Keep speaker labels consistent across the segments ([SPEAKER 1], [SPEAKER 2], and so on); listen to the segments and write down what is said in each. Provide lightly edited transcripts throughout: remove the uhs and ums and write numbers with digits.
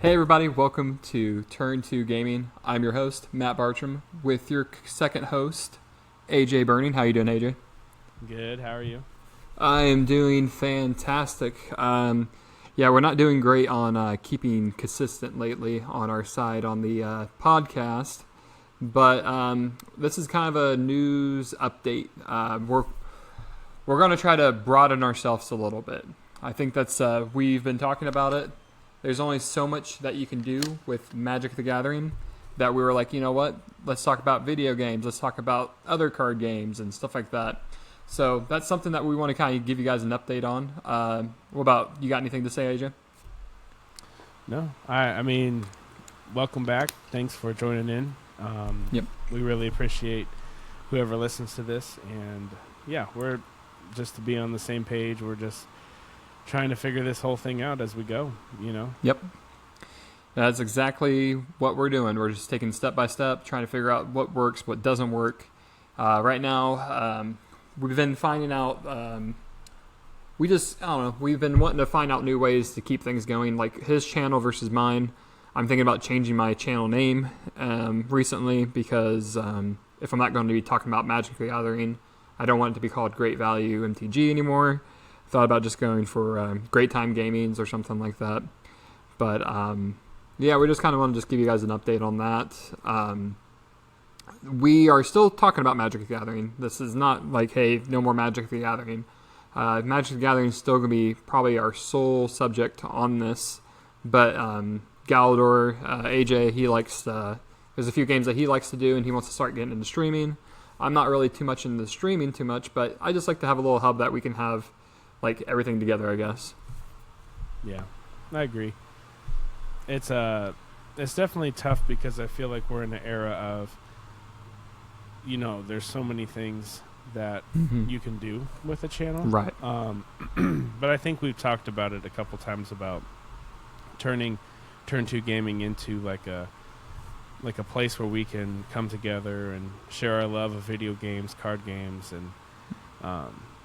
[SPEAKER 1] Hey everybody, welcome to Turn 2 Gaming. I'm your host, Matt Bartram, with your second host, AJ Burning. How you doing, AJ?
[SPEAKER 2] Good. How are you?
[SPEAKER 1] I am doing fantastic. We're not doing great on keeping consistent lately on our side on the podcast, but this is kind of a news update. We're going to try to broaden ourselves a little bit. I think that's we've been talking about it. There's only so much that you can do with Magic the Gathering that we were like, you know what? Let's talk about video games. Let's talk about other card games and stuff like that. So that's something that we want to kind of give you guys an update on. What about, you got anything to say, AJ?
[SPEAKER 2] No. I mean, welcome back. Thanks for joining in.
[SPEAKER 1] Yep.
[SPEAKER 2] We really appreciate whoever listens to this. And, yeah, we're just to be on the same page. We're just trying to figure this whole thing out as we go, you know?
[SPEAKER 1] Yep. That's exactly what we're doing. We're just taking step by step, trying to figure out what works, what doesn't work. Right now, we've been finding out, we've been wanting to find out new ways to keep things going, like his channel versus mine. I'm thinking about changing my channel name recently because if I'm not going to be talking about Magic the Gathering, I don't want it to be called Great Value MTG anymore. Thought about just going for Great Time Gamings or something like that. But, we just kind of want to just give you guys an update on that. We are still talking about Magic the Gathering. This is not like, hey, no more Magic the Gathering. Magic the Gathering is still going to be probably our sole subject on this. But Galador, AJ, he likes there's a few games that he likes to do, and he wants to start getting into streaming. I'm not really too much into streaming too much, but I just like to have a little hub that we can have like everything together, I guess.
[SPEAKER 2] Yeah, I agree. It's definitely tough because I feel like we're in an era of, you know, there's so many things that you can do with a channel.
[SPEAKER 1] Right.
[SPEAKER 2] But I think we've talked about it a couple times about turning Turn 2 Gaming into like a place where we can come together and share our love of video games, card games, and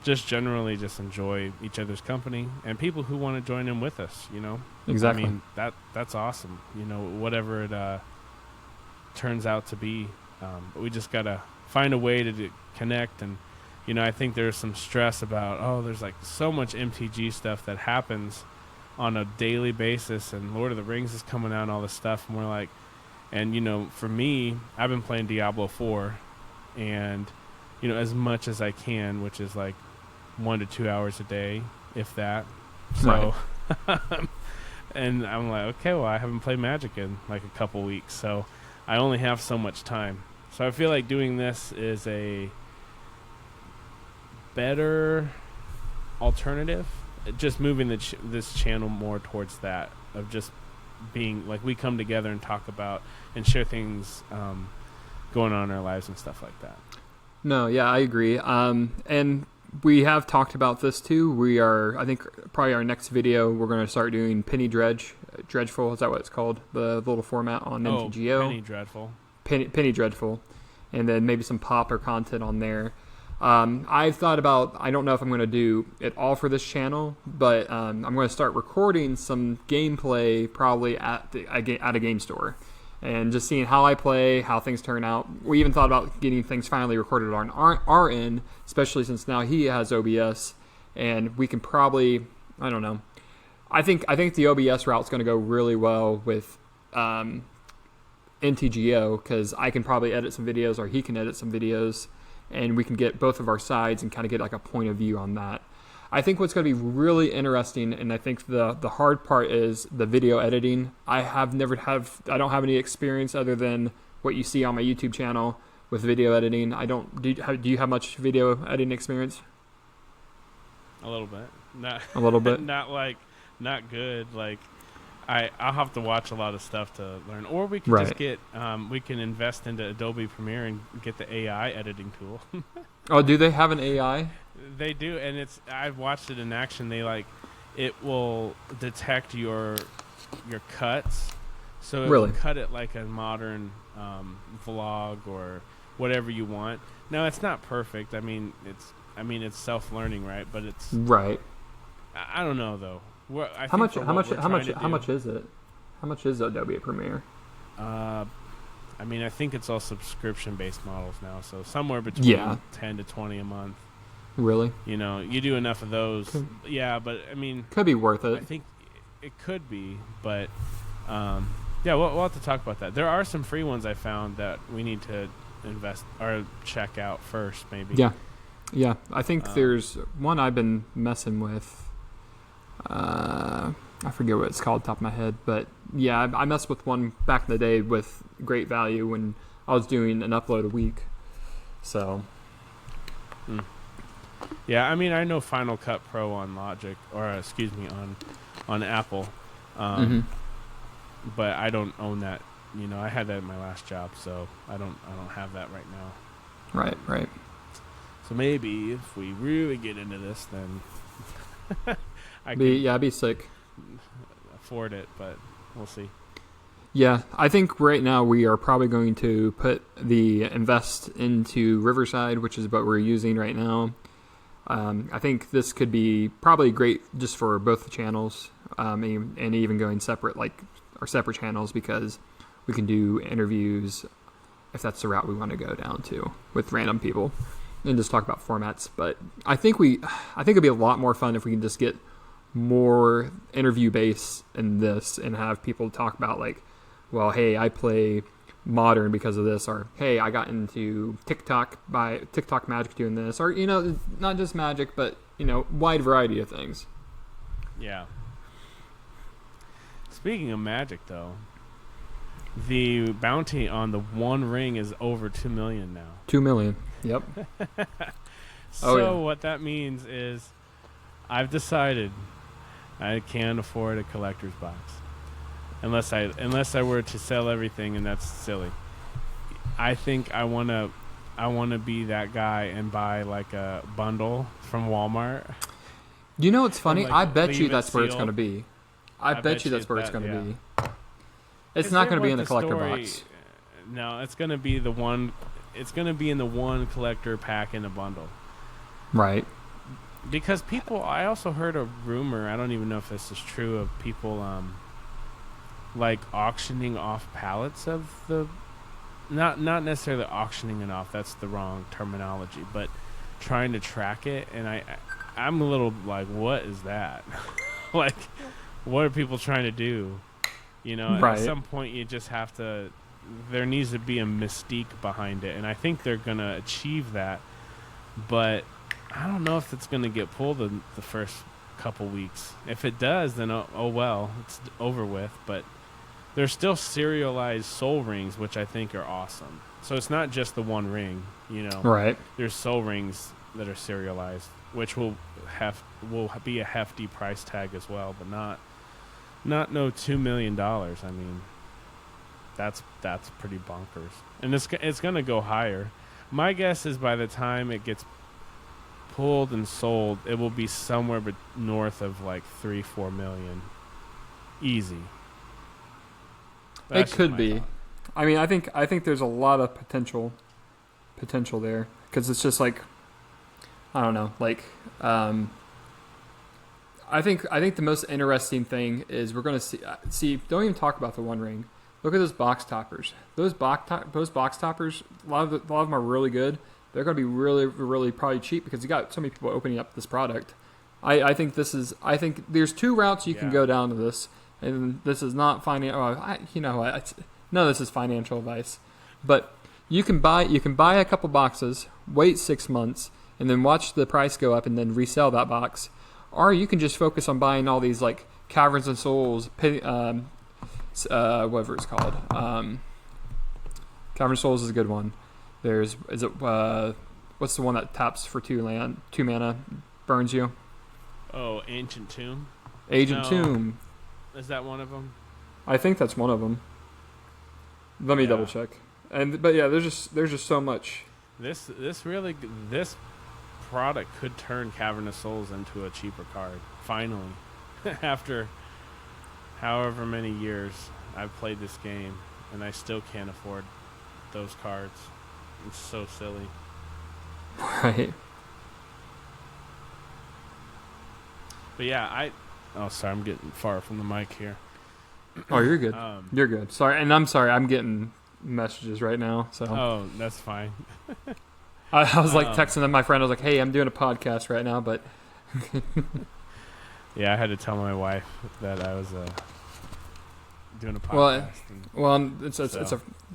[SPEAKER 2] just generally just enjoy each other's company and people who want to join in with us, you know?
[SPEAKER 1] Exactly.
[SPEAKER 2] I mean, that's awesome, you know, whatever it turns out to be. But we just got to find a way to connect. And, you know, I think there's some stress about, there's like so much MTG stuff that happens on a daily basis, and Lord of the Rings is coming out and all this stuff. And we're like, and, you know, for me, I've been playing Diablo 4 and, you know, as much as I can, which is like 1 to 2 hours a day, if that. So, right. And I'm like, okay, well, I haven't played Magic in like a couple weeks, so I only have so much time. So I feel like doing this is a better alternative. Just moving this channel more towards that of just being like we come together and talk about and share things going on in our lives and stuff like that.
[SPEAKER 1] No, yeah, I agree. And we have talked about this too. I think probably our next video, we're going to start doing Penny Dreadful. Is that what it's called? The little format on MTGO.
[SPEAKER 2] Penny Dreadful.
[SPEAKER 1] Penny Dreadful. And then maybe some Pauper content on there. I've thought about, I don't know if I'm going to do it all for this channel, but I'm going to start recording some gameplay probably at a game store. And just seeing how I play, how things turn out. We even thought about getting things finally recorded on our end, especially since now he has OBS, and we can probably, I don't know. I think the OBS route is going to go really well with NTGO, because I can probably edit some videos, or he can edit some videos, and we can get both of our sides and kind of get like a point of view on that. I think what's going to be really interesting, and I think the hard part is the video editing. I don't have any experience other than what you see on my YouTube channel with video editing. Do you have much video editing experience?
[SPEAKER 2] A little bit.
[SPEAKER 1] A little bit.
[SPEAKER 2] Not good. Like I'll have to watch a lot of stuff to learn, or we can just get we can invest into Adobe Premiere and get the AI editing tool.
[SPEAKER 1] Oh, do they have an AI?
[SPEAKER 2] They do, and I've watched it in action. It will detect your cuts, so it will cut it like a modern vlog or whatever you want. Now it's not perfect. I mean it's self-learning, right? But it's
[SPEAKER 1] right.
[SPEAKER 2] I don't know though.
[SPEAKER 1] How much is it? How much is Adobe Premiere?
[SPEAKER 2] I mean, I think it's all subscription-based models now, so somewhere between 10 to 20 a month.
[SPEAKER 1] Really?
[SPEAKER 2] You know, you do enough of those.
[SPEAKER 1] Could,
[SPEAKER 2] Yeah, but I mean,
[SPEAKER 1] could be worth
[SPEAKER 2] I
[SPEAKER 1] it.
[SPEAKER 2] think it could be, but yeah, we'll have to talk about that. There are some free ones I found that we need to invest or check out first, maybe.
[SPEAKER 1] Yeah. I think there's one I've been messing with. I forget what it's called, top of my head, but yeah, I messed with one back in the day with great value when I was doing an upload a week. So.
[SPEAKER 2] Yeah, I mean, I know Final Cut Pro on Logic, or excuse me, on Apple, but I don't own that. You know, I had that at my last job, so I don't have that right now.
[SPEAKER 1] Right.
[SPEAKER 2] So maybe if we really get into this, then I can
[SPEAKER 1] I'd be sick.
[SPEAKER 2] afford it, but we'll see.
[SPEAKER 1] Yeah, I think right now we are probably going to invest into Riverside, which is what we're using right now. I think this could be probably great just for both the channels, and even going separate, like our separate channels, because we can do interviews if that's the route we want to go down to with random people and just talk about formats. But I think it'd be a lot more fun if we can just get more interview base in this and have people talk about, like, well, hey, I play modern because of this, or hey, I got into TikTok by TikTok Magic doing this, or, you know, not just Magic, but, you know, wide variety of things.
[SPEAKER 2] Yeah. Speaking of Magic, though, the bounty on the One Ring is over 2 million now.
[SPEAKER 1] 2 million. Yep.
[SPEAKER 2] So what that means is I've decided I can't afford a collector's box. Unless I were to sell everything, and that's silly. I think I wanna be that guy and buy like a bundle from Walmart.
[SPEAKER 1] You know what's funny?
[SPEAKER 2] Like,
[SPEAKER 1] I bet you
[SPEAKER 2] leave it
[SPEAKER 1] that's where it's
[SPEAKER 2] sealed.
[SPEAKER 1] going to be. I bet you that's where it's going to be. It's
[SPEAKER 2] Is
[SPEAKER 1] not
[SPEAKER 2] there
[SPEAKER 1] going to be
[SPEAKER 2] what
[SPEAKER 1] in the collector
[SPEAKER 2] story-
[SPEAKER 1] box.
[SPEAKER 2] No, it's gonna be the one. It's gonna be in the one collector pack in a bundle.
[SPEAKER 1] Right.
[SPEAKER 2] Because people, I also heard a rumor. I don't even know if this is true, of people like auctioning off pallets of the. Not necessarily auctioning it off. That's the wrong terminology. But trying to track it, and I'm a little like, what is that? Like, what are people trying to do? You know,
[SPEAKER 1] Right.
[SPEAKER 2] At some point you just have to. There needs to be a mystique behind it, and I think they're gonna achieve that. But I don't know if it's gonna get pulled in the first couple weeks. If it does, then oh well, it's over with. But there's still serialized soul rings, which I think are awesome. So it's not just the one ring, you know.
[SPEAKER 1] Right.
[SPEAKER 2] There's soul rings that are serialized, which will be a hefty price tag as well, but not no $2 million. I mean, that's pretty bonkers, and it's gonna go higher. My guess is by the time it gets pulled and sold, it will be somewhere north of like 3-4 million, easy.
[SPEAKER 1] It could be. I mean, I think there's a lot of potential there, because it's just like, I don't know, like, I think the most interesting thing is we're gonna see. Don't even talk about the One Ring. Look at those box toppers. Those box toppers. A lot of them are really good. They're gonna be really, really probably cheap because you got so many people opening up this product. I think there's two routes you can go down to this, and this is not financial. None of this is financial advice, but you can buy a couple boxes, wait 6 months, and then watch the price go up, and then resell that box. Or you can just focus on buying all these like Caverns and Souls, whatever it's called. Caverns Souls is a good one. What's the one that taps for 2 mana, burns you?
[SPEAKER 2] Oh, Ancient Tomb.
[SPEAKER 1] Ancient Tomb.
[SPEAKER 2] Is that one of them?
[SPEAKER 1] I think that's one of them. Let me double check. But yeah, there's just so much.
[SPEAKER 2] This product could turn Cavern of Souls into a cheaper card. Finally, after however many years I've played this game, and I still can't afford those cards. It's so silly.
[SPEAKER 1] Right.
[SPEAKER 2] But yeah, sorry, I'm getting far from the mic here.
[SPEAKER 1] Oh, you're good.
[SPEAKER 2] Um,
[SPEAKER 1] You're good. Sorry, and I'm sorry. I'm getting messages right now. So
[SPEAKER 2] oh, that's fine.
[SPEAKER 1] I was like
[SPEAKER 2] Um,
[SPEAKER 1] texting them. My friend I was like, "Hey, I'm doing a podcast right now," but
[SPEAKER 2] Yeah, I had to tell my wife that I was doing a podcast.
[SPEAKER 1] well,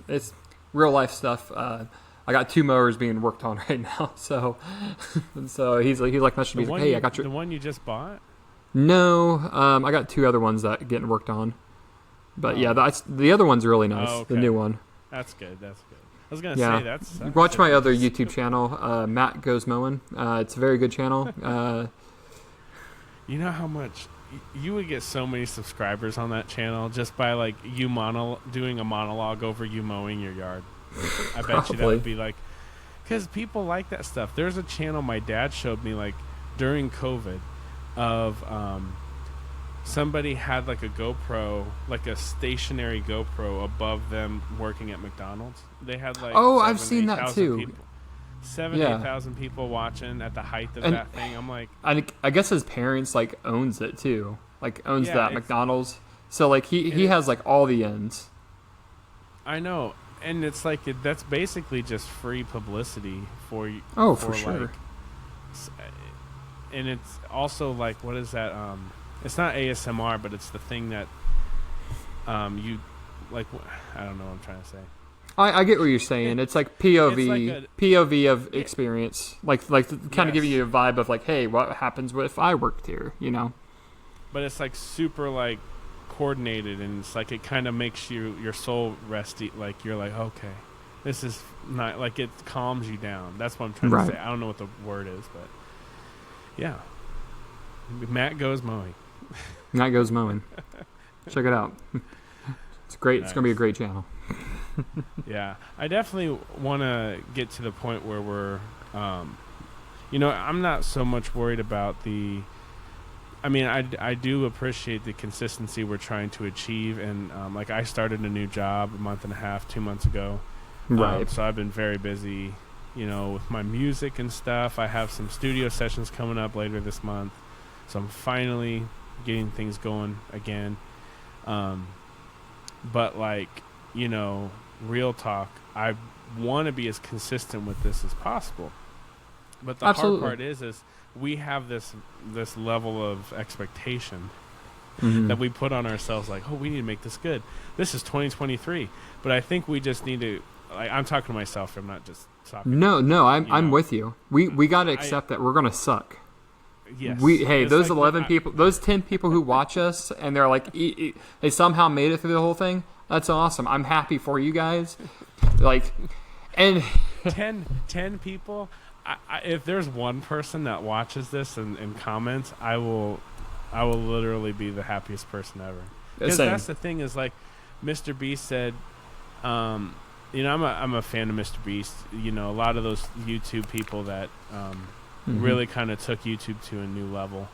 [SPEAKER 1] it's real life stuff. I got 2 mowers being worked on right now. So he's like messaging me, like, "Hey, I got your."
[SPEAKER 2] The one you just bought?
[SPEAKER 1] No, I got 2 other ones that getting worked on. But yeah, the other one's really nice.
[SPEAKER 2] Oh, okay.
[SPEAKER 1] The new one.
[SPEAKER 2] That's good. That's good. I was gonna
[SPEAKER 1] Yeah.
[SPEAKER 2] say that's.
[SPEAKER 1] Watch my other YouTube channel, Matt Goes Mowing. It's a very good channel.
[SPEAKER 2] You know how much you would get so many subscribers on that channel just by like you doing a monologue over you mowing your yard. I bet you that
[SPEAKER 1] Probably.
[SPEAKER 2] would be like, because people like that stuff. There's a channel my dad showed me like during COVID of somebody had like a GoPro, like a stationary GoPro above them working at McDonald's. They had like
[SPEAKER 1] I've seen that
[SPEAKER 2] 8,000
[SPEAKER 1] too.
[SPEAKER 2] people. 8,000 people watching at the height of
[SPEAKER 1] And
[SPEAKER 2] that thing. I'm like,
[SPEAKER 1] I guess his parents like owns it too, like owns
[SPEAKER 2] Yeah,
[SPEAKER 1] that
[SPEAKER 2] it's-
[SPEAKER 1] McDonald's. So like he has like all the ends.
[SPEAKER 2] I know, and it's like that's basically just free publicity for you.
[SPEAKER 1] Oh, for sure.
[SPEAKER 2] Like, and it's also like, what is that? It's not ASMR, but it's the thing that you like. I don't know what I'm trying to say.
[SPEAKER 1] I get what you're saying. It's like POV,
[SPEAKER 2] It's like
[SPEAKER 1] POV of experience, like kind of give
[SPEAKER 2] Yes.
[SPEAKER 1] you a vibe of like, hey, what happens if I worked here? You know?
[SPEAKER 2] But it's like super like coordinated, and it's like it kind of makes your soul resty. Like you're like, okay, this is not like it calms you down. That's what I'm trying
[SPEAKER 1] Right.
[SPEAKER 2] to say. I don't know what the word is, but yeah. Matt Goes Mowing.
[SPEAKER 1] Matt Goes Mowing. Check it out. It's great. It's gonna be a
[SPEAKER 2] Nice.
[SPEAKER 1] great channel.
[SPEAKER 2] Yeah, I definitely want to get to the point where we're, I'm not so much worried about the. I mean, I do appreciate the consistency we're trying to achieve, and like I started a new job a month and a half, 2 months ago.
[SPEAKER 1] Right.
[SPEAKER 2] So I've been very busy, with my music and stuff. I have some studio sessions coming up later this month, so I'm finally getting things going again. But like, real talk, I want to be as consistent with this as possible. But the
[SPEAKER 1] Absolutely.
[SPEAKER 2] hard part is we have this level of expectation
[SPEAKER 1] Mhm.
[SPEAKER 2] that we put on ourselves, like, oh, we need to make this good. This is 2023, but I think we just need to. Like, I'm talking to myself. I'm not just talking.
[SPEAKER 1] No, I'm
[SPEAKER 2] You know.
[SPEAKER 1] with you. We got to accept that we're gonna suck.
[SPEAKER 2] Yes.
[SPEAKER 1] Hey,
[SPEAKER 2] It's
[SPEAKER 1] those
[SPEAKER 2] like
[SPEAKER 1] 11 people, those 10 people who watch us, and they're like, they somehow made it through the whole thing. That's awesome. I'm happy for you guys. Like, and
[SPEAKER 2] 10 people. If there's one person that watches this and comments, I will literally be the happiest person ever. Because
[SPEAKER 1] same.
[SPEAKER 2] that's the thing is like, Mr. Beast said, I'm a fan of Mr. Beast. A lot of those YouTube people that
[SPEAKER 1] Mhm.
[SPEAKER 2] really kind of took YouTube to a new level.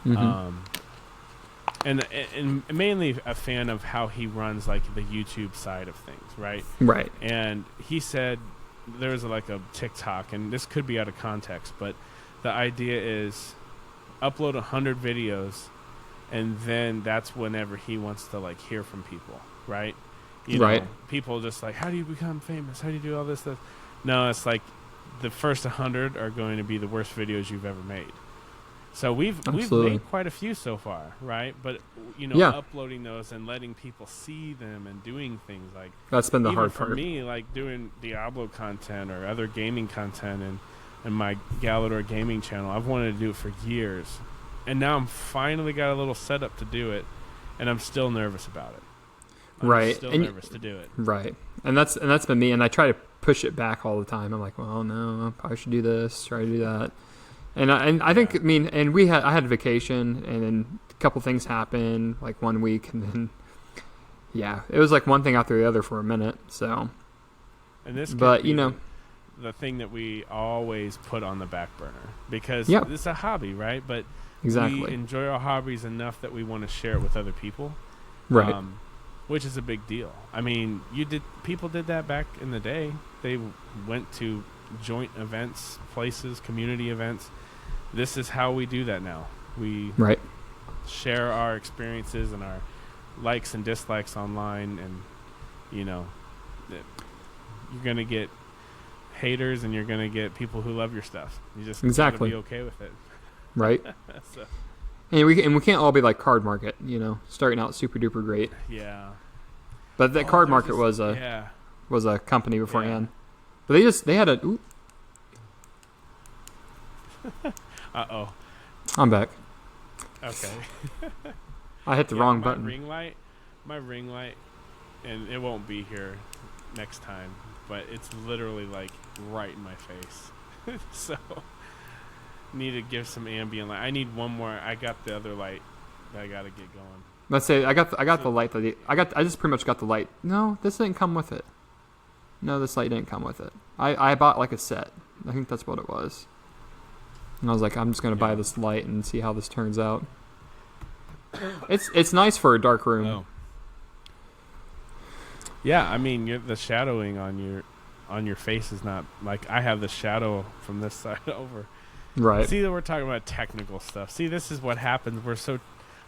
[SPEAKER 1] Mhm.
[SPEAKER 2] And mainly a fan of how he runs like the YouTube side of things, right?
[SPEAKER 1] Right.
[SPEAKER 2] And he said there's like a TikTok, and this could be out of context, but the idea is upload 100 videos, and then that's whenever he wants to like hear from people, right?
[SPEAKER 1] Right.
[SPEAKER 2] People just like, how do you become famous? How do you do all this stuff? No, it's like the first 100 are going to be the worst videos you've ever made. So we've
[SPEAKER 1] Absolutely.
[SPEAKER 2] made quite a few so far, right? But
[SPEAKER 1] Yeah.
[SPEAKER 2] uploading those and letting people see them and doing things like
[SPEAKER 1] That's been the
[SPEAKER 2] even
[SPEAKER 1] hard
[SPEAKER 2] for
[SPEAKER 1] part.
[SPEAKER 2] me, like doing Diablo content or other gaming content and my Galador gaming channel. I've wanted to do it for years, and now I'm finally got a little setup to do it, and I'm still nervous about it. I'm
[SPEAKER 1] Right.
[SPEAKER 2] still
[SPEAKER 1] And
[SPEAKER 2] nervous to do it.
[SPEAKER 1] Right. And that's been me. And I try to push it back all the time. I'm like, well, no, I probably should do this, try to do that. And I think, I had a vacation, and then a couple things happened, like 1 week, and then, yeah, it was like one thing after the other for a minute. So,
[SPEAKER 2] And this, could
[SPEAKER 1] but
[SPEAKER 2] be
[SPEAKER 1] you know,
[SPEAKER 2] the thing that we always put on the back burner because
[SPEAKER 1] Yep.
[SPEAKER 2] it's a hobby, right? But we
[SPEAKER 1] exactly.
[SPEAKER 2] enjoy our hobbies enough that we want to share it with other people.
[SPEAKER 1] Right.
[SPEAKER 2] Which is a big deal. I mean, people did that back in the day. They went to joint events, places, community events. This is how we do that now. We
[SPEAKER 1] Right.
[SPEAKER 2] share our experiences and likes and dislikes online, and you're gonna get haters and you're gonna get people who love your stuff. You just gotta be okay with it,
[SPEAKER 1] right?
[SPEAKER 2] So.
[SPEAKER 1] And we can't all be like Card Market, starting out super duper great.
[SPEAKER 2] Yeah.
[SPEAKER 1] But that Card Market was a company beforehand. But they had a. Ooh.
[SPEAKER 2] Uh-oh.
[SPEAKER 1] I'm back.
[SPEAKER 2] Okay.
[SPEAKER 1] I hit the wrong button.
[SPEAKER 2] My ring light, and it won't be here next time, but it's literally like right in my face. So need to give some ambient light. I need one more. I got the other light that I gotta get going.
[SPEAKER 1] Let's say I got the light I just pretty much got the light. No, this didn't come with it. No, this light didn't come with it. I bought like a set. I think that's what it was. And I was like, I'm just gonna buy this light and see how this turns out. It's nice for a dark room.
[SPEAKER 2] Oh. Yeah, I mean, the shadowing on your face is not like I have the shadow from this side over.
[SPEAKER 1] Right.
[SPEAKER 2] See, that we're talking about technical stuff. See, this is what happens.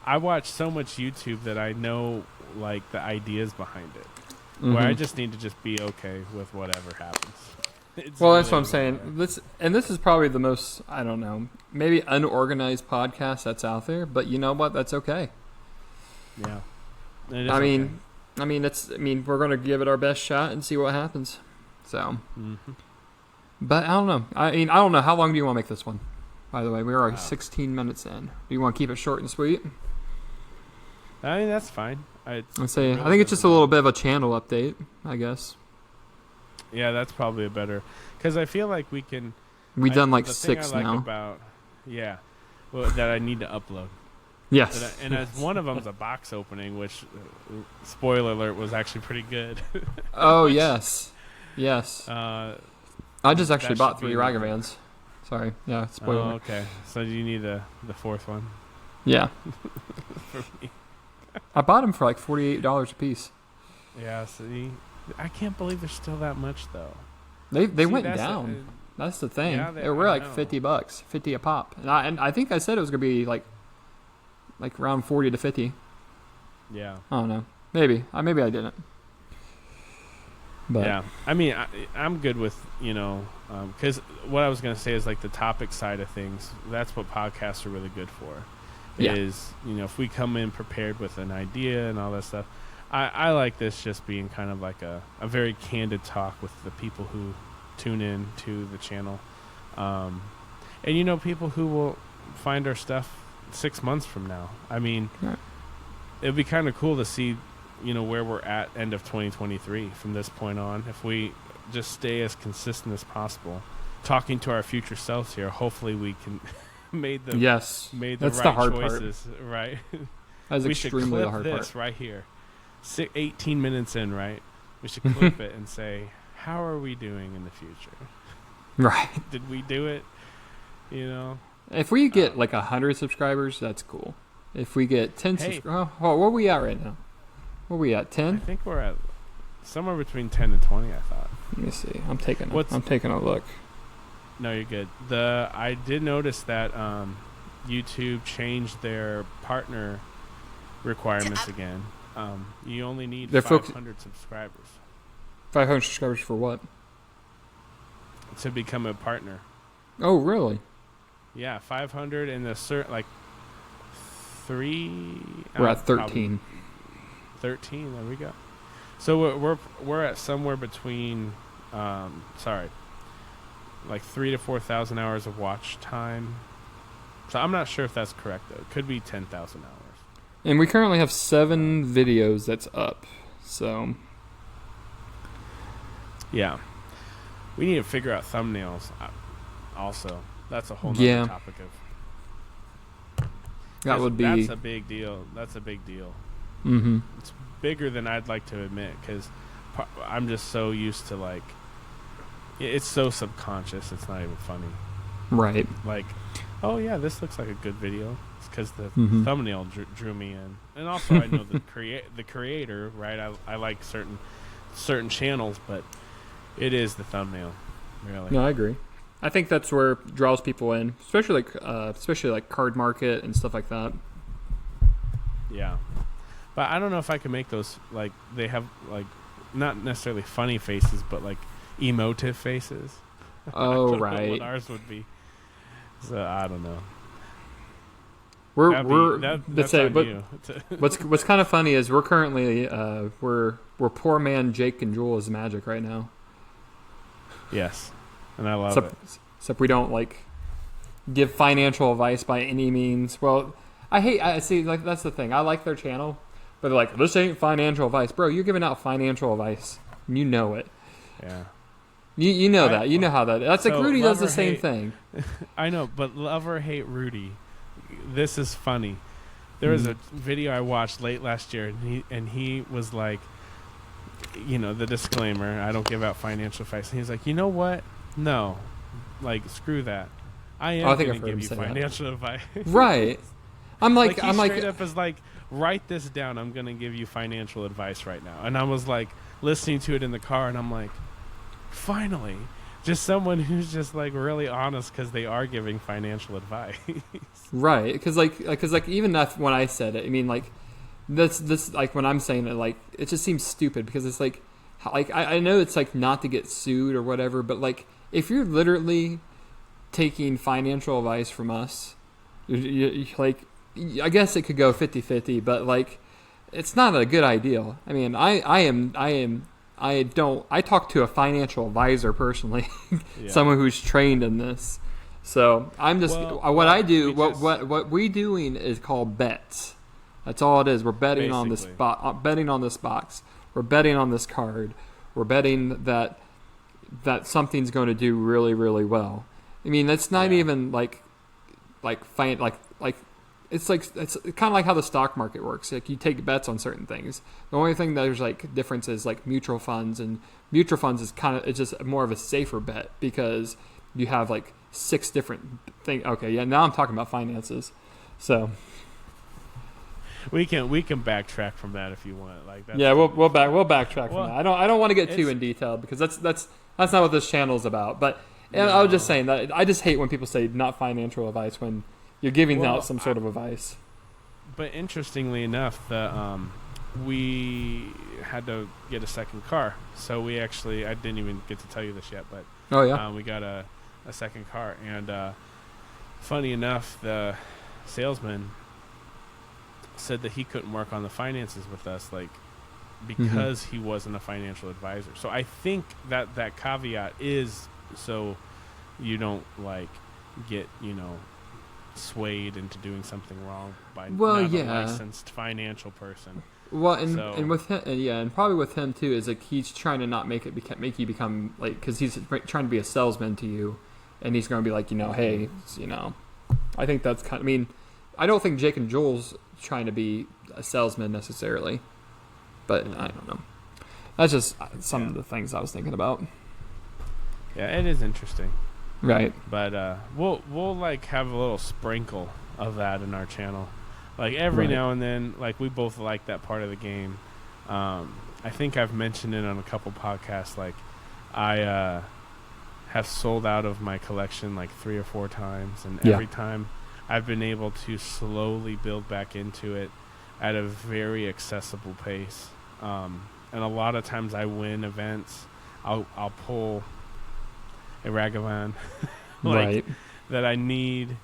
[SPEAKER 2] I watch so much YouTube that I know like the ideas behind it.
[SPEAKER 1] Mm-hmm.
[SPEAKER 2] Where I just need to just be okay with whatever happens.
[SPEAKER 1] Well, that's what I'm saying. This is probably the most, I don't know, maybe unorganized podcast that's out there. But you know what? That's okay.
[SPEAKER 2] Yeah.
[SPEAKER 1] I mean, we're gonna give it our best shot and see what happens. So, but I don't know. I don't know. How long do you want to make this one? By the way, we are 16 minutes in. Do you want to keep it short and sweet?
[SPEAKER 2] I mean, that's fine. I
[SPEAKER 1] think it's just a little bit of a channel update, I guess.
[SPEAKER 2] Yeah, that's probably better. Because I feel like we can...
[SPEAKER 1] We've done like 6 now.
[SPEAKER 2] That I need to upload.
[SPEAKER 1] Yes.
[SPEAKER 2] And as one of them's a box opening, which, spoiler alert, was actually pretty good.
[SPEAKER 1] Oh, yes. Yes.
[SPEAKER 2] I
[SPEAKER 1] just actually bought 3 Ragavans. Sorry. Yeah, spoiler.
[SPEAKER 2] Oh, okay. So you need the fourth one?
[SPEAKER 1] Yeah.
[SPEAKER 2] For me.
[SPEAKER 1] I bought them for like $48 a piece.
[SPEAKER 2] Yeah, see? I can't believe there's still that much, though.
[SPEAKER 1] They went down. That's the thing.
[SPEAKER 2] Yeah,
[SPEAKER 1] they were like $50, 50 a pop. And I think I said it was going to be like around 40 to 50.
[SPEAKER 2] Yeah.
[SPEAKER 1] I don't know. Maybe I didn't. But
[SPEAKER 2] yeah. I mean, I'm good with, because what I was going to say is like the topic side of things. That's what podcasts are really good for.
[SPEAKER 1] Yeah.
[SPEAKER 2] Is, if we come in prepared with an idea and all that stuff. I like this just being kind of like a very candid talk with the people who tune in to the channel. And, people who will find our stuff 6 months from now. I mean, it'd be kind of cool to see, where we're at end of 2023 from this point on. If we just stay as consistent as possible, talking to our future selves here, hopefully we can made the
[SPEAKER 1] that's
[SPEAKER 2] right
[SPEAKER 1] the hard
[SPEAKER 2] choices.
[SPEAKER 1] Part.
[SPEAKER 2] Right.
[SPEAKER 1] That's extremely the hard part.
[SPEAKER 2] This right here. 18 minutes in, right? We should clip it and say, how are we doing in the future?
[SPEAKER 1] Right.
[SPEAKER 2] Did we do it?
[SPEAKER 1] If we get like 100 subscribers, that's cool. If we get 10 subscribers, what are we at right now? What are we at, 10?
[SPEAKER 2] I think we're at somewhere between 10 and 20, I thought.
[SPEAKER 1] Let me see. I'm taking a look.
[SPEAKER 2] No, you're good. I did notice that YouTube changed their partner requirements again. You only need 500 subscribers.
[SPEAKER 1] 500 subscribers for what?
[SPEAKER 2] To become a partner.
[SPEAKER 1] Oh, really?
[SPEAKER 2] Yeah, 500 and a certain, like, 3...
[SPEAKER 1] We're at 13.
[SPEAKER 2] 13, there we go. So we're at somewhere between, like 3,000 to 4,000 hours of watch time. So I'm not sure if that's correct, though. It could be 10,000 hours.
[SPEAKER 1] And we currently have 7 videos that's up, so...
[SPEAKER 2] Yeah. We need to figure out thumbnails also. That's a whole nother topic of...
[SPEAKER 1] That would be...
[SPEAKER 2] That's a big deal.
[SPEAKER 1] Mm-hmm.
[SPEAKER 2] It's bigger than I'd like to admit, because I'm just so used to, like... It's so subconscious, it's not even funny.
[SPEAKER 1] Right.
[SPEAKER 2] Like, oh yeah, this looks like a good video. Because the thumbnail drew me in, and also I know the creator, right? I like certain channels, but it is the thumbnail, really.
[SPEAKER 1] No, I agree. I think that's where it draws people in, especially like Card Market and stuff like that.
[SPEAKER 2] Yeah, But I don't know if I can make those, like, they have, like, not necessarily funny faces, but, like, emotive faces.
[SPEAKER 1] Oh,
[SPEAKER 2] I don't know
[SPEAKER 1] right.
[SPEAKER 2] what ours would be. So, I don't know.
[SPEAKER 1] Let's say,
[SPEAKER 2] on
[SPEAKER 1] but
[SPEAKER 2] you.
[SPEAKER 1] what's kind of funny is we're currently we're poor man Jake and Jules Magic right now.
[SPEAKER 2] Yes, and I love
[SPEAKER 1] except,
[SPEAKER 2] it.
[SPEAKER 1] Except we don't like give financial advice by any means. Well, I see, like, that's the thing. I like their channel, but they're like, this ain't financial advice, bro. You're giving out financial advice. You know it.
[SPEAKER 2] Yeah.
[SPEAKER 1] You know that. You know how that. That's
[SPEAKER 2] so
[SPEAKER 1] like Rudy does the same
[SPEAKER 2] hate,
[SPEAKER 1] thing.
[SPEAKER 2] I know, but love or hate Rudy. This is funny. There was a video I watched late last year, and he was like, you know, the disclaimer, I don't give out financial advice. And he's like, you know what? No. Like, screw that. I am going to give you financial advice.
[SPEAKER 1] Right. I'm like,
[SPEAKER 2] he straight up is like, write this down. I'm going to give you financial advice right now. And I was like, listening to it in the car, and I'm like, finally. Just someone who's just like really honest, because they are giving financial advice.
[SPEAKER 1] Right. Because like even that, when I said it, I mean, like, this like when I'm saying it, like, it just seems stupid, because it's like I know it's like not to get sued or whatever, but like if you're literally taking financial advice from us, you like, I guess it could go 50-50, but like it's not a good idea. I mean, I talk to a financial advisor personally, someone who's trained in this. So I'm just what we doing is called bets. That's all it is. We're betting on this betting on this box. We're betting on this card. We're betting that something's going to do really, really well. I mean, that's not even like it's kind of like how the stock market works. Like, you take bets on certain things. The only thing that there's like difference is like mutual funds, and mutual funds is it's just more of a safer bet, because you have like 6 different things. Okay, yeah. Now I'm talking about finances, so
[SPEAKER 2] we can backtrack from that if you want. Like, that's
[SPEAKER 1] we'll backtrack from that. I don't want to get too in detail, because that's not what this channel is about. But I was just saying that I just hate when people say not financial advice when you're giving out some sort of advice.
[SPEAKER 2] But interestingly enough, we had to get a second car. So we actually, I didn't even get to tell you this yet, but we got a second car. And funny enough, the salesman said that he couldn't work on the finances with us, like, because he wasn't a financial advisor. So I think that caveat is so you don't like get, swayed into doing something wrong by not a licensed financial person.
[SPEAKER 1] Well, and with him, and probably with him too, is like he's trying to not make you become like, because he's trying to be a salesman to you, and he's going to be like, hey, I think that's kind of, I mean, I don't think Jake and Jules trying to be a salesman necessarily, but I don't know. That's just some of the things I was thinking about.
[SPEAKER 2] Yeah, it is interesting.
[SPEAKER 1] Right.
[SPEAKER 2] But we'll like have a little sprinkle of that in our channel. Like every now and then, like we both like that part of the game. I think I've mentioned it on a couple podcasts. Like I have sold out of my collection like 3 or 4 times, and every time I've been able to slowly build back into it at a very accessible pace. And a lot of times I win events. I'll pull a Ragavan that I need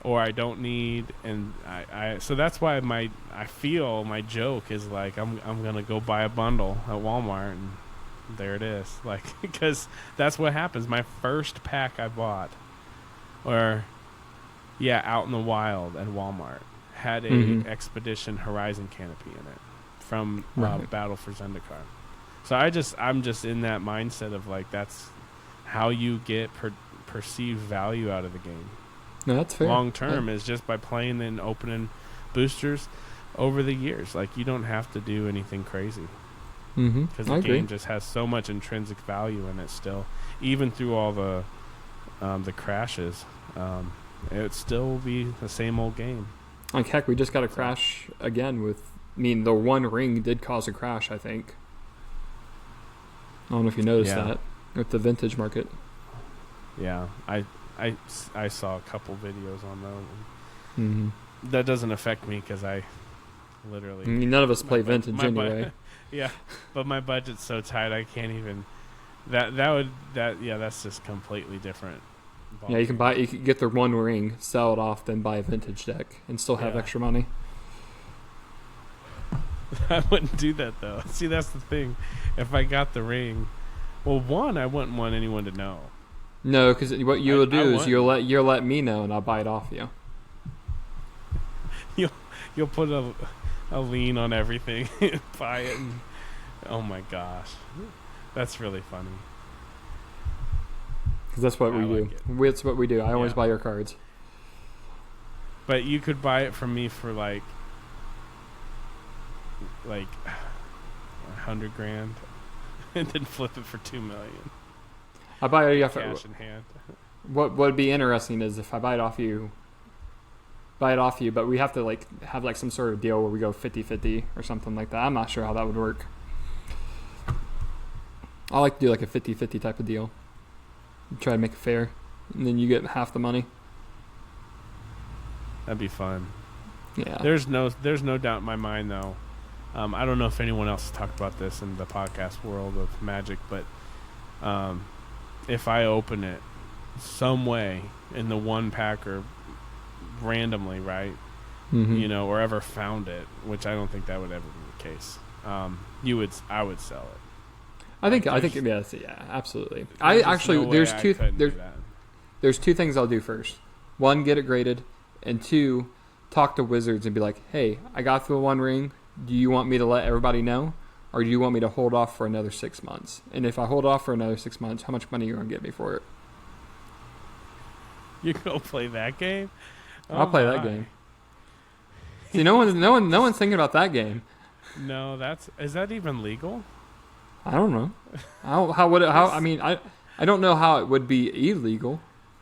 [SPEAKER 2] or I don't need, and I so that's why I feel my joke is like I'm gonna go buy a bundle at Walmart, and there it is, like, because that's what happens. My first pack I bought, or out in the wild at Walmart, had a Expedition Horizon canopy in it from Battle for Zendikar. So I'm just in that mindset of like that's how you get perceived value out of the game.
[SPEAKER 1] No, that's fair.
[SPEAKER 2] Long term is just by playing and opening boosters over the years. Like, you don't have to do anything crazy, because the game just has so much intrinsic value in it still, even through all the crashes. It still will be the same old game.
[SPEAKER 1] Like, heck, we just got a crash again the one ring did cause a crash, I think. I don't know if you noticed that with the vintage market.
[SPEAKER 2] Yeah, I saw a couple videos on that. That doesn't affect me because I literally.
[SPEAKER 1] I mean, none of us play vintage
[SPEAKER 2] my
[SPEAKER 1] anyway.
[SPEAKER 2] Yeah, but my budget's so tight I can't even. That's just completely different.
[SPEAKER 1] Yeah, you can get the One Ring, sell it off, then buy a vintage deck, and still have extra money.
[SPEAKER 2] I wouldn't do that though. See, that's the thing. If I got the ring, well, one, I wouldn't want anyone to know.
[SPEAKER 1] No, because what you'll do is you'll let me know, and I'll buy it off you.
[SPEAKER 2] You'll put a lien on everything, and buy it, and oh my gosh, that's really funny.
[SPEAKER 1] Because that's what we do. That's what we do. I always buy your cards.
[SPEAKER 2] But you could buy it from me for like $100,000, and then flip it for $2 million.
[SPEAKER 1] I buy it off
[SPEAKER 2] cash in hand.
[SPEAKER 1] What would be interesting is if I buy it off you, but we have to like have like some sort of deal where we go 50-50 or something like that. I'm not sure how that would work. I like to do like a 50-50 type of deal. Try to make it fair, and then you get half the money.
[SPEAKER 2] That'd be fun.
[SPEAKER 1] Yeah.
[SPEAKER 2] There's no doubt in my mind though. I don't know if anyone else has talked about this in the podcast world of Magic, but if I open it some way in the one pack or randomly, right?
[SPEAKER 1] Mm-hmm.
[SPEAKER 2] Or ever found it, which I don't think that would ever be the case. I would sell it.
[SPEAKER 1] I think yes, yeah, absolutely. There's two things I'll do first. One, get it graded, and two, talk to Wizards and be like, hey, I got the One Ring. Do you want me to let everybody know, or do you want me to hold off for another 6 months? And if I hold off for another 6 months, how much money are you gonna get me for it?
[SPEAKER 2] You go play that game?
[SPEAKER 1] I'll play that game. See, no one's thinking about that game.
[SPEAKER 2] No, is that even legal?
[SPEAKER 1] I don't know. I don't know how it would be illegal.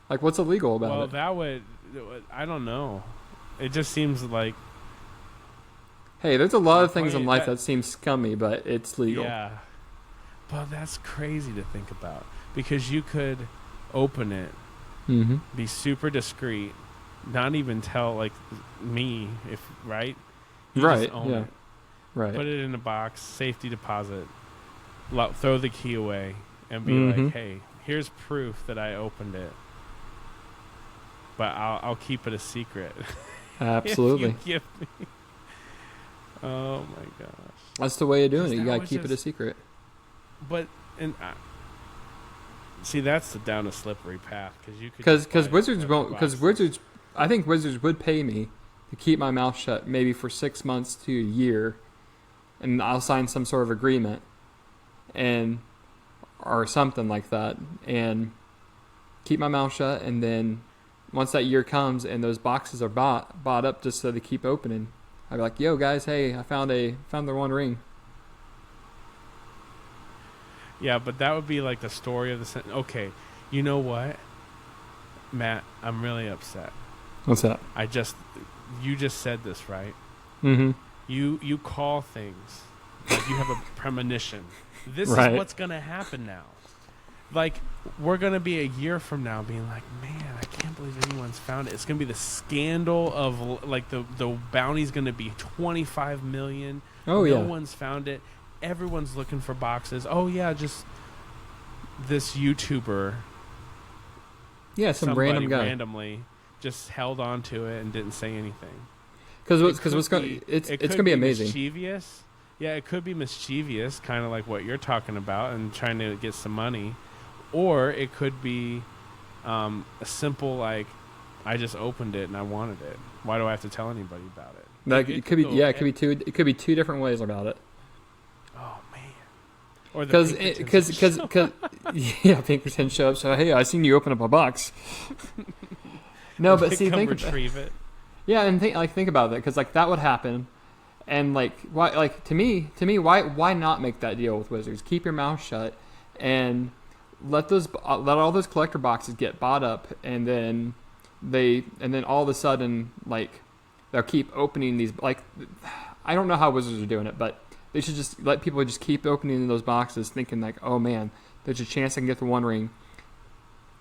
[SPEAKER 1] Like, what's illegal about it?
[SPEAKER 2] Well, I don't know. It just seems like.
[SPEAKER 1] Hey, there's a lot of things in life that seem scummy, but it's legal.
[SPEAKER 2] Yeah. But that's crazy to think about. Because you could open it, be super discreet, not even tell, like, me, right? You
[SPEAKER 1] right,
[SPEAKER 2] just own
[SPEAKER 1] yeah.
[SPEAKER 2] it.
[SPEAKER 1] Right.
[SPEAKER 2] Put it in a box, safety deposit, throw the key away, and be like, hey, here's proof that I opened it. But I'll keep it a secret.
[SPEAKER 1] Absolutely.
[SPEAKER 2] If you give me. Oh my gosh.
[SPEAKER 1] That's the way of doing it. You gotta keep it a secret.
[SPEAKER 2] But see, that's down a slippery path because
[SPEAKER 1] Wizards won't. Because Wizards, I think Wizards would pay me to keep my mouth shut, maybe for 6 months to a year, and I'll sign some sort of agreement, or something like that, and keep my mouth shut, and then once that year comes and those boxes are bought up just so they keep opening, I'd be like, yo guys, hey, I found the One Ring.
[SPEAKER 2] Yeah, but that would be like the story of the okay, you know what, Matt, I'm really upset.
[SPEAKER 1] What's that?
[SPEAKER 2] You just said this, right?
[SPEAKER 1] Mm-hmm.
[SPEAKER 2] You call things like you have a premonition. This is what's gonna happen now. Like, we're going to be a year from now being like, man, I can't believe anyone's found it. It's going to be the scandal of, like, the bounty's going to be $25 million.
[SPEAKER 1] Oh, yeah.
[SPEAKER 2] No one's found it. Everyone's looking for boxes. Oh, yeah, just this YouTuber.
[SPEAKER 1] Yeah, some random guy.
[SPEAKER 2] randomly just held on to it and didn't say anything.
[SPEAKER 1] Because it's going to be amazing.
[SPEAKER 2] Mischievous. Yeah, it could be mischievous, kind of like what you're talking about, and trying to get some money. Or it could be a simple, like, I just opened it and I wanted it. Why do I have to tell anybody about it?
[SPEAKER 1] It could be two different ways about it.
[SPEAKER 2] Oh man! Or
[SPEAKER 1] because Pinkerton show up. So hey, I seen you open up a box. No, but see,
[SPEAKER 2] retrieve it.
[SPEAKER 1] Yeah, and think about that, because like that would happen, and like why? Like to me, why not make that deal with Wizards? Keep your mouth shut and let all those collector boxes get bought up, and then all of a sudden, like, they'll keep opening these. Like, I don't know how Wizards are doing it, but they should just let people just keep opening those boxes, thinking like, oh man, there's a chance I can get the One Ring,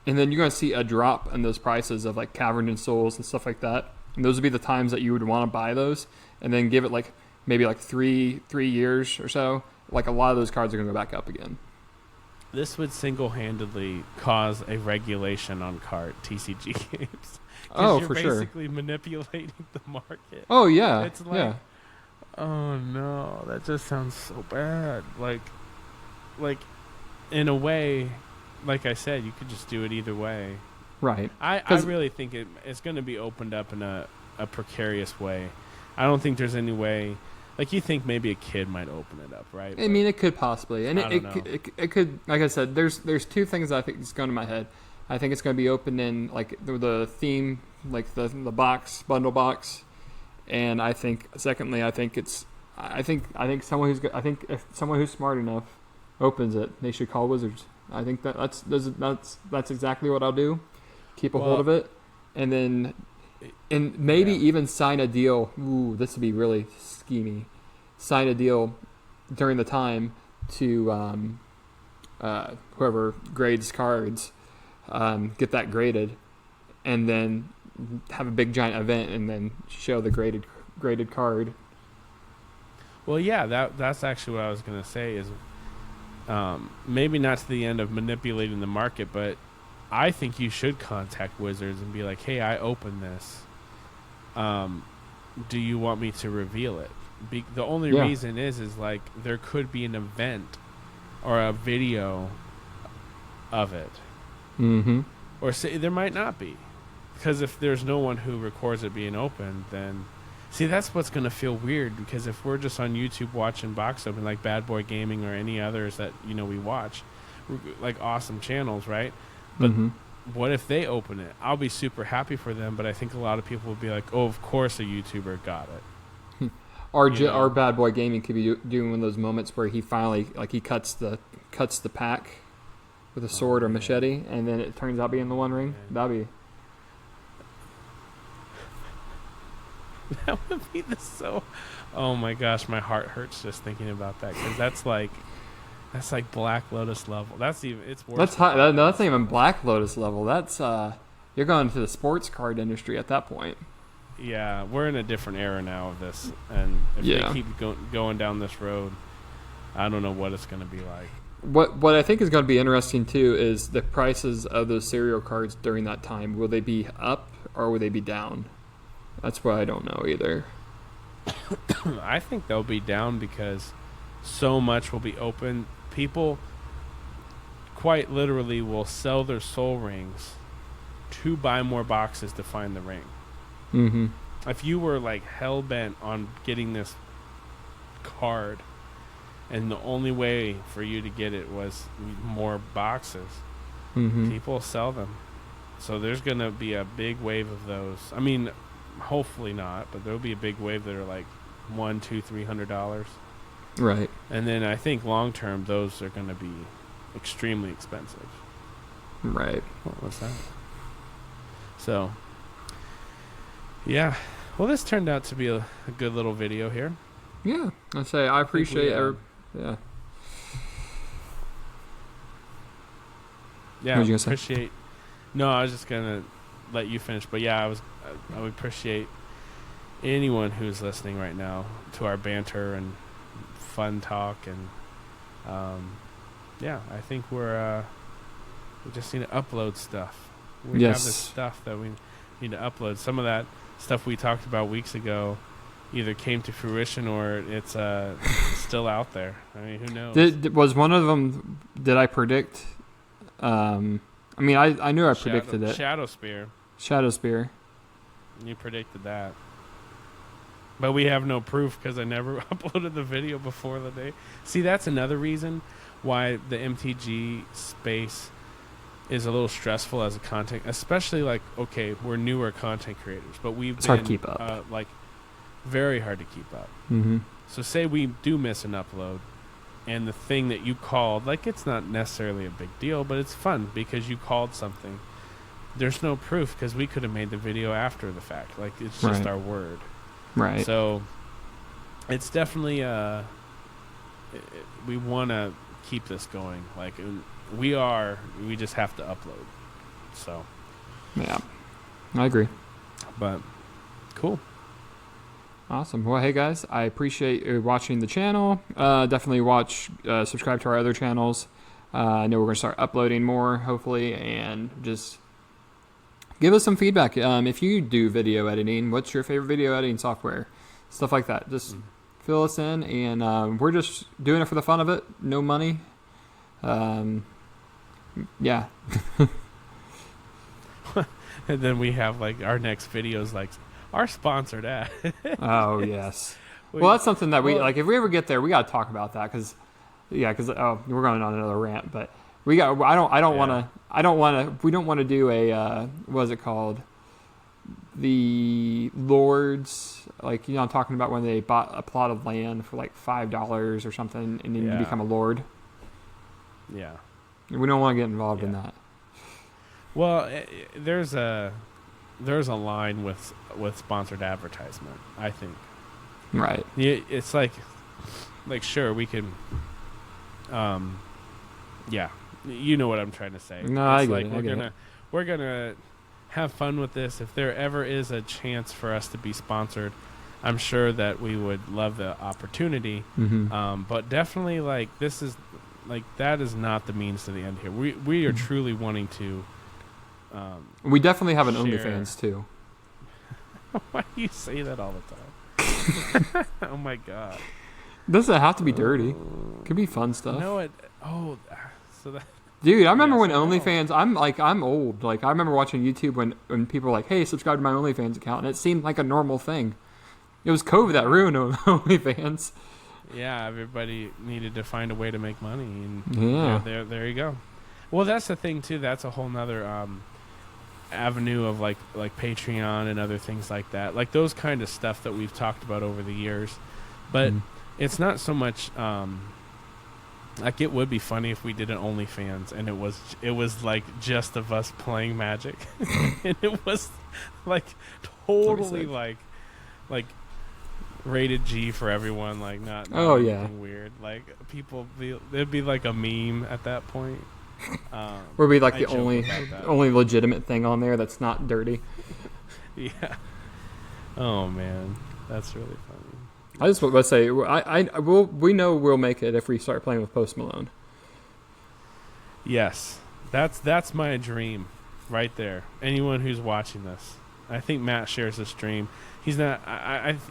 [SPEAKER 1] and then you're gonna see a drop in those prices of like Caverns and Souls and stuff like that. And those would be the times that you would want to buy those, and then give it like maybe like three years or so, like a lot of those cards are going to go back up again.
[SPEAKER 2] This would single-handedly cause a regulation on card TCG games.
[SPEAKER 1] Oh,
[SPEAKER 2] you're
[SPEAKER 1] for sure.
[SPEAKER 2] basically manipulating the market.
[SPEAKER 1] Oh yeah,
[SPEAKER 2] It's like,
[SPEAKER 1] yeah.
[SPEAKER 2] oh no, that just sounds so bad. Like in a way, like I said, you could just do it either way.
[SPEAKER 1] Right.
[SPEAKER 2] I really think it's going to be opened up in a precarious way. I don't think there's any way. Like, you think maybe a kid might open it up, right?
[SPEAKER 1] I mean, it could possibly, and
[SPEAKER 2] I don't know.
[SPEAKER 1] it could. Like I said, there's two things I think is going to my head. I think it's going to be open in like the theme, like the box bundle box, and I think secondly, I think someone if someone who's smart enough opens it, they should call Wizards. I think that's exactly what I'll do. Keep a hold of it, and then maybe even sign a deal. Ooh, this would be really schemy. Sign a deal during the time to whoever grades cards, get that graded, and then have a big giant event, and then show the graded card.
[SPEAKER 2] Well, yeah, that's actually what I was going to say is maybe not to the end of manipulating the market, but I think you should contact Wizards and be like, hey, I opened this. Do you want me to reveal it? The only reason is like there could be an event or a video of it.
[SPEAKER 1] Mm-hmm.
[SPEAKER 2] Or say there might not be. Because if there's no one who records it being opened, then... See, that's what's going to feel weird, because if we're just on YouTube watching box open, like Bad Boy Gaming or any others that, we watch, like awesome channels, right? But what if they open it? I'll be super happy for them, but I think a lot of people will be like, oh, of course a YouTuber got it.
[SPEAKER 1] Our Bad Boy Gaming could be doing one of those moments where he finally, like, he cuts the pack with a sword or machete, and then it turns out being the One Ring. That'd be...
[SPEAKER 2] That would be oh my gosh, my heart hurts just thinking about that, because that's like Black Lotus level. It's worse.
[SPEAKER 1] That's high. That's not even Black Lotus level. That's you're going to the sports card industry at that point.
[SPEAKER 2] Yeah, we're in a different era now of this, and if they keep going down this road, I don't know what it's going to be like.
[SPEAKER 1] What I think is going to be interesting too is the prices of those serial cards during that time. Will they be up or will they be down? That's what I don't know either.
[SPEAKER 2] I think they'll be down because so much will be open. People quite literally will sell their soul rings to buy more boxes to find the ring.
[SPEAKER 1] Mm-hmm.
[SPEAKER 2] If you were like hell bent on getting this card, and the only way for you to get it was more boxes, people sell them. So there's going to be a big wave of those. I mean, hopefully not, but there'll be a big wave that are like $100, $200, $300.
[SPEAKER 1] Right.
[SPEAKER 2] And then I think long term, those are going to be extremely expensive.
[SPEAKER 1] Right.
[SPEAKER 2] What was that? So, yeah. Well, this turned out to be a good little video here.
[SPEAKER 1] Yeah. I appreciate it. Yeah.
[SPEAKER 2] Yeah.
[SPEAKER 1] What were you gonna say?
[SPEAKER 2] No, I was just gonna let you finish, but yeah, I would appreciate anyone who's listening right now to our banter and fun talk, and I think we just need to upload stuff. We have this stuff that we need to upload. Some of that stuff we talked about weeks ago either came to fruition or it's still out there. I mean, who knows?
[SPEAKER 1] Was one of them? Did I predict? I mean, I knew I predicted it.
[SPEAKER 2] Shadow Spear. You predicted that. But we have no proof because I never uploaded the video before the day. See, that's another reason why the MTG space is a little stressful as a content, especially like, okay, we're newer content creators, but it's
[SPEAKER 1] hard to keep up.
[SPEAKER 2] Very hard to keep up.
[SPEAKER 1] Mm-hmm.
[SPEAKER 2] So say we do miss an upload, and the thing that you called, like, it's not necessarily a big deal, but it's fun because you called something. There's no proof because we could have made the video after the fact. Like, it's just our word.
[SPEAKER 1] Right.
[SPEAKER 2] So it's definitely we want to keep this going. Like, we just have to upload. So
[SPEAKER 1] yeah, I agree.
[SPEAKER 2] But cool.
[SPEAKER 1] Awesome. Well, hey guys, I appreciate you watching the channel. Definitely subscribe to our other channels. I know we're going to start uploading more, hopefully, and just give us some feedback. If you do video editing, what's your favorite video editing software? Stuff like that. Just fill us in, and we're just doing it for the fun of it. No money. Yeah.
[SPEAKER 2] And then we have like our next videos like our sponsored ad.
[SPEAKER 1] Oh yes. Well, that's something that we like. If we ever get there, we got to talk about that because we're going on another rant. But we got. I don't want to. We don't want to do a what is it called? The lords, like I'm talking about when they bought a plot of land for like $5 or something, and then you become a lord.
[SPEAKER 2] Yeah.
[SPEAKER 1] We don't want to get involved in that.
[SPEAKER 2] Well, there's a line with sponsored advertisement, I think.
[SPEAKER 1] Right.
[SPEAKER 2] It's like sure we can. Yeah, you know what I'm trying to say.
[SPEAKER 1] No, I get it.
[SPEAKER 2] We're gonna have fun with this. If there ever is a chance for us to be sponsored, I'm sure that we would love the opportunity.
[SPEAKER 1] Mm-hmm.
[SPEAKER 2] But definitely, that is not the means to the end here. We are truly wanting to.
[SPEAKER 1] We definitely have an
[SPEAKER 2] share.
[SPEAKER 1] OnlyFans too.
[SPEAKER 2] Why do you say that all the time? Oh my god!
[SPEAKER 1] Doesn't have to be dirty. It could be fun stuff.
[SPEAKER 2] No, so that.
[SPEAKER 1] Dude, I remember when OnlyFans. I'm old. Like I remember watching YouTube when people were like, "Hey, subscribe to my OnlyFans account," and it seemed like a normal thing. It was COVID that ruined OnlyFans.
[SPEAKER 2] Yeah, everybody needed to find a way to make money, and there you go. Well, that's the thing too. That's a whole nother avenue of like Patreon and other things like that. Like those kind of stuff that we've talked about over the years. But it's not so much. Like it would be funny if we did an OnlyFans and it was like just of us playing Magic, and it was like totally like rated G for everyone, like not anything weird. Like it'd be like a meme at that point.
[SPEAKER 1] Would be like the only legitimate thing on there that's not dirty.
[SPEAKER 2] Yeah. Oh man, that's really funny.
[SPEAKER 1] I just want to say, we know we'll make it if we start playing with Post Malone.
[SPEAKER 2] Yes, that's my dream, right there. Anyone who's watching this, I think Matt shares this dream. He's not.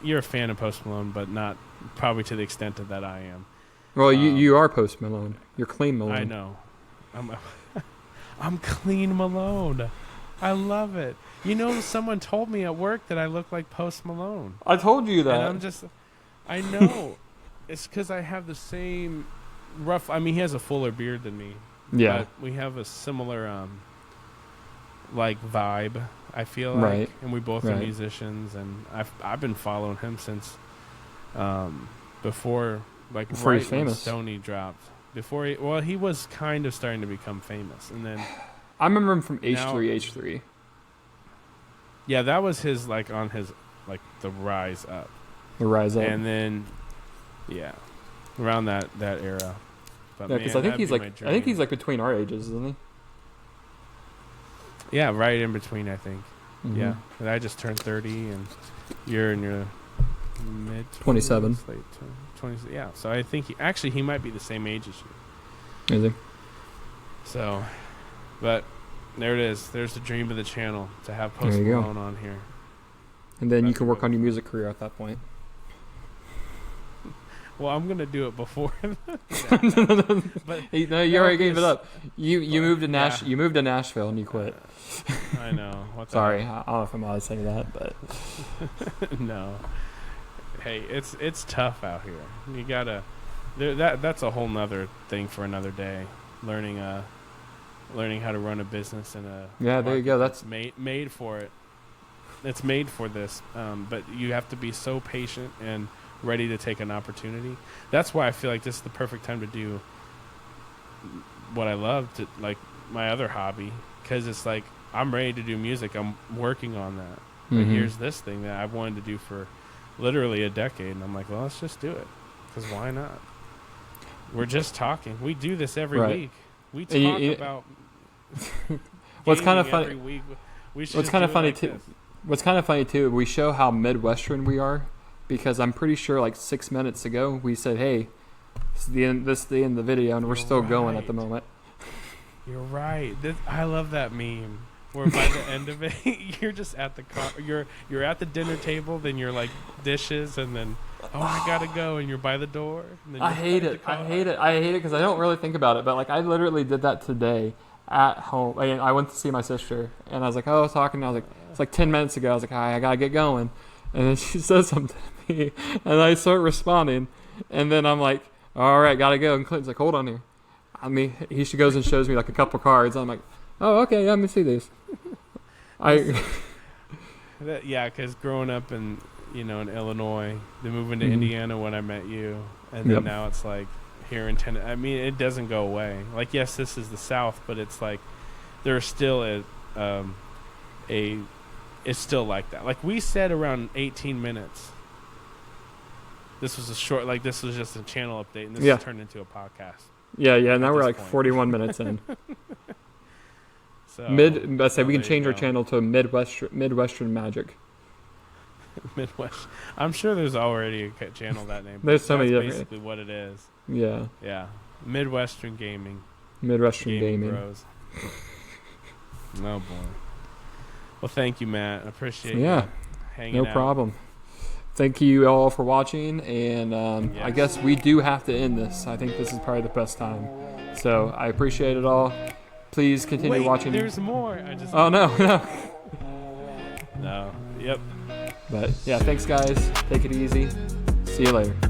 [SPEAKER 2] You're a fan of Post Malone, but not probably to the extent of that I am.
[SPEAKER 1] Well, you are Post Malone. You're clean Malone.
[SPEAKER 2] I know. I'm clean Malone. I love it. You know, someone told me at work that I look like Post Malone.
[SPEAKER 1] I told you that.
[SPEAKER 2] And I know. It's because I have the same rough. I mean, he has a fuller beard than me.
[SPEAKER 1] Yeah.
[SPEAKER 2] But we have a similar, vibe, I feel like.
[SPEAKER 1] Right.
[SPEAKER 2] And we both are musicians, and I've been following him since before
[SPEAKER 1] he's famous.
[SPEAKER 2] When Stoney dropped. He was kind of starting to become famous, and then
[SPEAKER 1] I remember him from H3.
[SPEAKER 2] Yeah, that was his on his the rise up.
[SPEAKER 1] The rise up,
[SPEAKER 2] and then around that era. But
[SPEAKER 1] because I think he's like between our ages, isn't he?
[SPEAKER 2] Yeah, right in between, I think.
[SPEAKER 1] Mm-hmm.
[SPEAKER 2] Yeah, and I just turned 30, and you're in your mid
[SPEAKER 1] 27,
[SPEAKER 2] late 20s. Yeah, so I think he might be the same age as you.
[SPEAKER 1] Is he?
[SPEAKER 2] So, but there it is. There's the dream of the channel, to have Post Malone on here.
[SPEAKER 1] And then you can work on your music career at that point.
[SPEAKER 2] Well, I'm gonna do it before.
[SPEAKER 1] But you already gave it up. You moved to You moved to Nashville and you quit.
[SPEAKER 2] I know.
[SPEAKER 1] Sorry, I don't know if I'm allowed to say that, but
[SPEAKER 2] no. Hey, it's tough out here. You gotta. That's a whole nother thing for another day. Learning how to run a business in a
[SPEAKER 1] there you go. That's
[SPEAKER 2] made for it. It's made for this, but you have to be so patient and ready to take an opportunity. That's why I feel like this is the perfect time to do what I love, to like my other hobby, because it's like I'm ready to do music. I'm working on that. But here's this thing that I've wanted to do for literally a decade, and I'm like, well, let's just do it, because why not? We're just talking. We do this every week. We talk about
[SPEAKER 1] what's kind of funny.
[SPEAKER 2] Every week.
[SPEAKER 1] What's kind of funny too. What's kind of funny too. We show how Midwestern we are because I'm pretty sure like 6 minutes ago we said, hey, this is the end of the video, and we're still going at the moment.
[SPEAKER 2] You're right. I love that meme. Where by the end of it, you're just at the you're at the dinner table, then you're like dishes, and then I gotta go, and you're by the door. And then
[SPEAKER 1] I hate it because I don't really think about it, but like I literally did that today at home. I went to see my sister, and I was like, I was talking, and I was like, it's like 10 minutes ago. I was like, I gotta get going, and then she says something to me, and I start responding, and then I'm like, all right, gotta go, and Clinton's like, hold on here. I mean, he goes and shows me like a couple cards. I'm like, oh, okay, let me see these.
[SPEAKER 2] Because growing up in Illinois, then moving to Indiana when I met you, and then now it's like here in Tennessee. I mean, it doesn't go away. Like, yes, this is the South, but it's like there's still it's still like that. Like we said, around 18 minutes. This was a short, like this was just a channel update, and this has turned into a podcast.
[SPEAKER 1] Yeah. Now we're like 41 minutes in.
[SPEAKER 2] So,
[SPEAKER 1] let's say we can change our channel to Midwestern Magic.
[SPEAKER 2] Midwest. I'm sure there's already a channel that name.
[SPEAKER 1] There's so many different.
[SPEAKER 2] Basically, what it is.
[SPEAKER 1] Yeah.
[SPEAKER 2] Yeah. Midwestern Gaming.
[SPEAKER 1] Midwestern Gaming.
[SPEAKER 2] Bros. Oh boy. Well, thank you, Matt. I appreciate you hanging out.
[SPEAKER 1] No problem. Thank you all for watching, and I guess we do have to end this. I think this is probably the best time. So I appreciate it all. Please continue watching.
[SPEAKER 2] There's more.
[SPEAKER 1] No.
[SPEAKER 2] No. Yep.
[SPEAKER 1] But yeah, thanks guys. Take it easy. See you later.